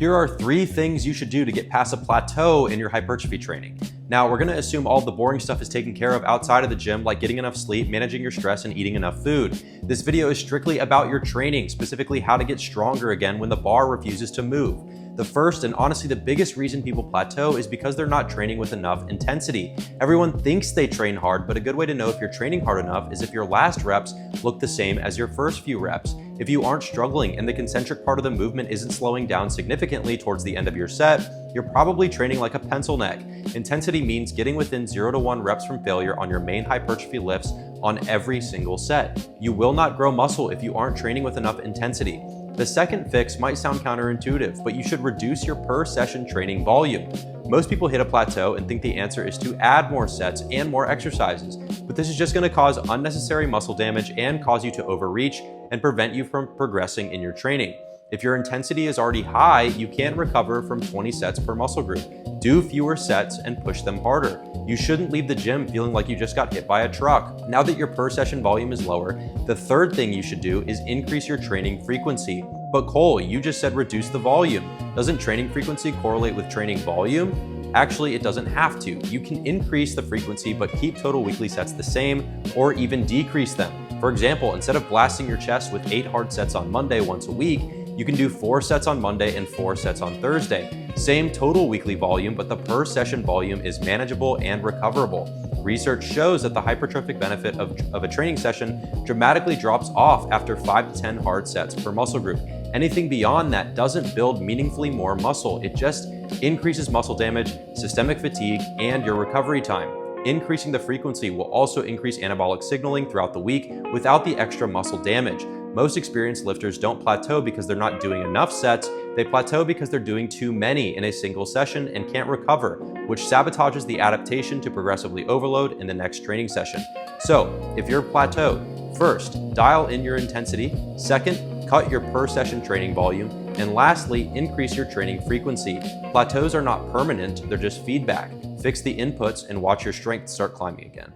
Here are 3 things you should do to get past a plateau in your hypertrophy training. Now, we're gonna assume all the boring stuff is taken care of outside of the gym, like getting enough sleep, managing your stress, and eating enough food. This video is strictly about your training, specifically how to get stronger again when the bar refuses to move. The first and honestly the biggest reason people plateau is because they're not training with enough intensity. Everyone thinks they train hard, but a good way to know if you're training hard enough is if your last reps look the same as your first few reps. If you aren't struggling and the concentric part of the movement isn't slowing down significantly towards the end of your set, you're probably training like a pencil neck. Intensity means getting within 0 to 1 reps from failure on your main hypertrophy lifts on every single set. You will not grow muscle if you aren't training with enough intensity. The second fix might sound counterintuitive, but you should reduce your per session training volume. Most people hit a plateau and think the answer is to add more sets and more exercises, but this is just going to cause unnecessary muscle damage and cause you to overreach and prevent you from progressing in your training. If your intensity is already high, you can't recover from 20 sets per muscle group. Do fewer sets and push them harder. You shouldn't leave the gym feeling like you just got hit by a truck. Now that your per session volume is lower, the third thing you should do is increase your training frequency. But Cole, you just said reduce the volume. Doesn't training frequency correlate with training volume? Actually, it doesn't have to. You can increase the frequency but keep total weekly sets the same or even decrease them. For example, instead of blasting your chest with 8 hard sets on Monday once a week, you can do 4 sets on Monday and 4 sets on Thursday. Same total weekly volume, but the per session volume is manageable and recoverable. Research shows that the hypertrophic benefit of a training session dramatically drops off after 5 to 10 hard sets per muscle group. Anything beyond that doesn't build meaningfully more muscle. It just increases muscle damage, systemic fatigue, and your recovery time. Increasing the frequency will also increase anabolic signaling throughout the week without the extra muscle damage. Most experienced lifters don't plateau because they're not doing enough sets. They plateau because they're doing too many in a single session and can't recover, which sabotages the adaptation to progressively overload in the next training session. So, if you're plateaued, first, dial in your intensity. Second, cut your per session training volume. And lastly, increase your training frequency. Plateaus are not permanent, they're just feedback. Fix the inputs and watch your strength start climbing again.